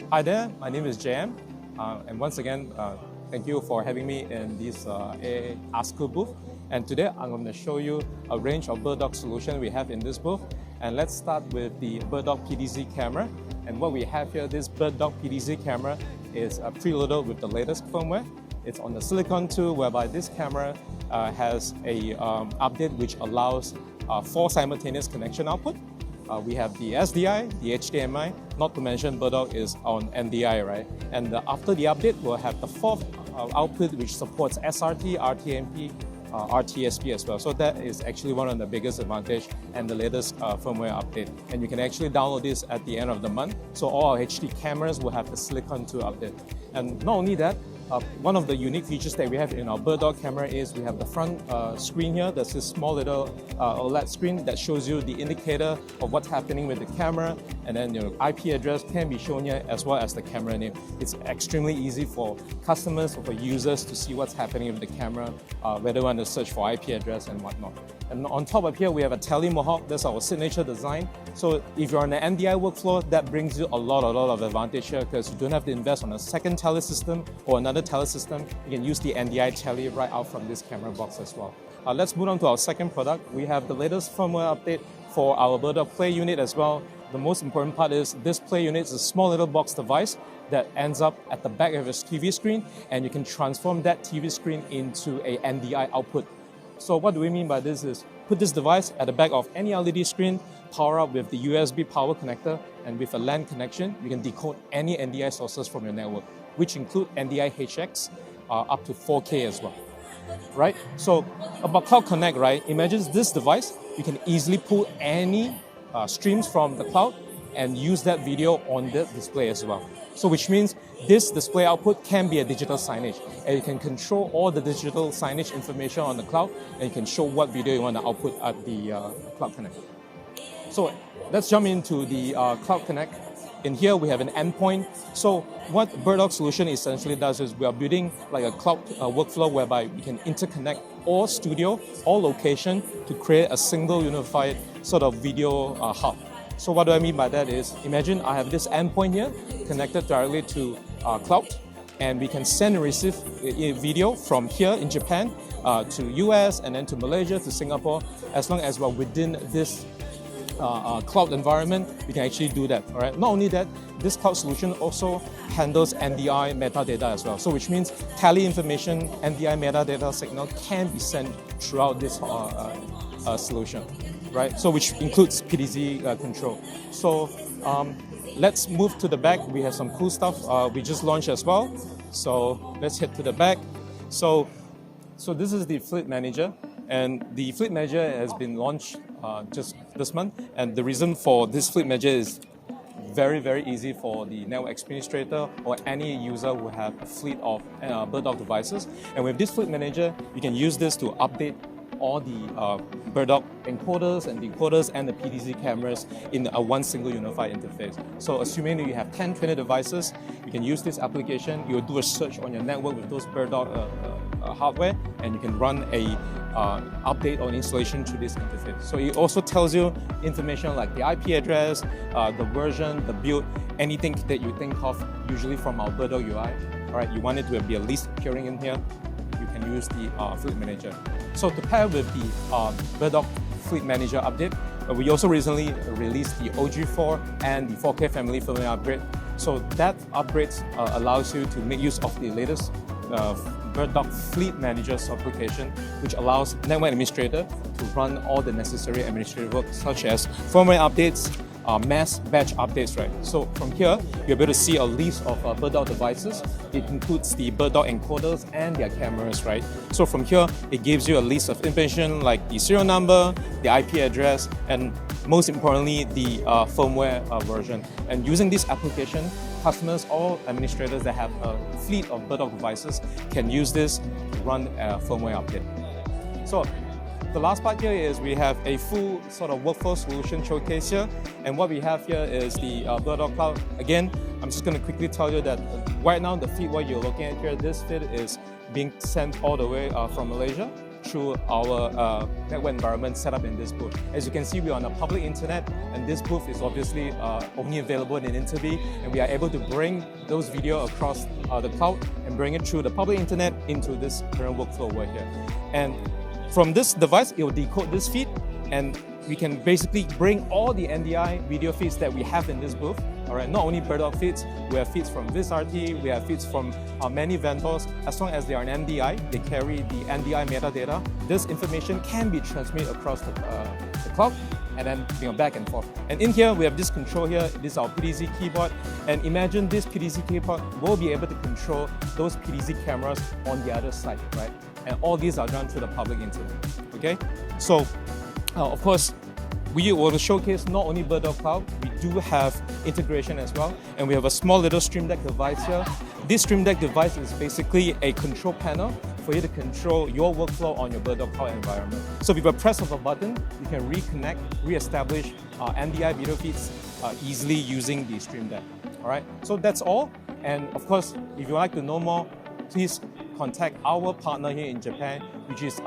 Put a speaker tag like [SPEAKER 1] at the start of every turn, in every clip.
[SPEAKER 1] Hi there, my name is JM, and once again, thank you for having me in this ASKM booth. And today I'm going to show you a range of BirdDog solutions we have in this booth. And let's start with the BirdDog PDZ camera. And what we have here, this BirdDog PDZ camera is preloaded with the latest firmware. It's on the silicon tool, whereby this camera has a update which allows 4 simultaneous connection output. We have the SDI, the HDMI, not to mention BirdDog is on NDI, right? And after the update, we'll have the 4th output which supports SRT, RTMP, RTSP as well. So that is actually one of the biggest advantage and the latest firmware update. And you can actually download this at the end of the month. So all our HD cameras will have the Silicon 2 update. And not only that, one of the unique features that we have in our BirdDog camera is we have the front screen here. There's this small little OLED screen that shows you the indicator of what's happening with the camera, and then your IP address can be shown here as well as the camera name. It's extremely easy for customers or for users to see what's happening with the camera, whether they want to search for IP address and whatnot. And on top of here, we have a tele mohawk. That's our signature design. So if you're on an NDI workflow, that brings you a lot of advantage here because you don't have to invest on a second tele system or another tele system. You can use the NDI tele right out from this camera box as well. Let's move on to our second product. We have the latest firmware update for our BirdDog Play unit as well. The most important part is this Play unit is a small little box device that ends up at the back of your TV screen, and you can transform that TV screen into a NDI output. So what do we mean by this is, put this device at the back of any LED screen, power up with the USB power connector, and with a LAN connection, you can decode any NDI sources from your network, which include NDI HX up to 4K as well, right? So about Cloud Connect, right? Imagine this device, you can easily pull any streams from the cloud and use that video on the display as well. So which means this display output can be a digital signage, and you can control all the digital signage information on the cloud, and you can show what video you want to output at the Cloud Connect. So let's jump into the Cloud Connect. In here, we have an endpoint. So what BirdDog solution essentially does is we are building like a cloud workflow whereby we can interconnect all studio, all location to create a single unified sort of video hub. So what do I mean by that is, imagine I have this endpoint here connected directly to cloud, and we can send and receive video from here in Japan to US and then to Malaysia, to Singapore. As long as we're within this cloud environment, we can actually do that, all right? Not only that, this cloud solution also handles NDI metadata as well. So which means tele information, NDI metadata signal can be sent throughout this solution, right? So which includes PDZ control. So let's move to the back. We have some cool stuff we just launched as well. So let's head to the back. So this is the Fleet Manager, and the Fleet Manager has been launched just this month. And the reason for this Fleet Manager is very easy for the network administrator or any user who have a fleet of BirdDog devices. And with this Fleet Manager, you can use this to update all the BirdDog encoders and decoders and the PDZ cameras in one single unified interface. So assuming that you have 10, 20 devices, you can use this application. You'll do a search on your network with those BirdDog hardware, and you can run a update or installation through this interface. So it also tells you information like the IP address, the version, the build, anything that you think of usually from our BirdDog UI. All right, you want it to be at least appearing in here, you can use the Fleet Manager. So to pair with the BirdDog Fleet Manager update, we also recently released the OG4 and the 4K family firmware upgrade. So that upgrade allows you to make use of the latest BirdDog Fleet Manager application, which allows network administrator to run all the necessary administrative work, such as firmware updates, mass batch updates, right? So from here, you're able to see a list of BirdDog devices. It includes the BirdDog encoders and their cameras, right? So from here, it gives you a list of information like the serial number, the IP address, and most importantly, the firmware version. And using this application, customers or administrators that have a fleet of BirdDog devices can use this to run a firmware update. So the last part here is we have a full sort of workflow solution showcase here. And what we have here is the BirdDog Cloud. Again, I'm just going to quickly tell you that right now the feed what you're looking at here, this feed is being sent all the way from Malaysia. through our network environment set up in this booth. As you can see, we are on a public internet, and this booth is obviously only available in Interview, and we are able to bring those video across the cloud and bring it through the public internet into this current workflow over here. And from this device, it will decode this feed, and we can basically bring all the NDI video feeds that we have in this booth. All right, not only BirdDog feeds, we have feeds from VisRT, we have feeds from many vendors. As long as they are an NDI, they carry the NDI metadata. This information can be transmitted across the cloud and then back and forth. And in here, we have this control here. This is our PDZ keyboard. And imagine this PDZ keyboard will be able to control those PDZ cameras on the other side, right? And all these are done through the public internet, okay? So, of course, we will showcase not only BirdDog Cloud, we do have integration as well, and we have a small little Stream Deck device here. This Stream Deck device is basically a control panel for you to control your workflow on your BirdDog Cloud environment. So with a press of a button, you can reconnect, re-establish NDI video feeds easily using the Stream Deck. All right, so that's all. And of course, if you'd like to know more, please contact our partner here in Japan, which is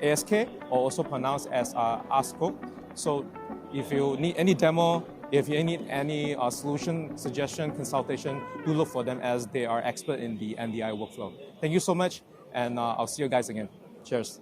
[SPEAKER 1] ASK, or also pronounced as ASKO. So if you need any demo, if you need any solution, suggestion, consultation, do look for them as they are expert in the NDI workflow. Thank you so much, and I'll see you guys again. Cheers.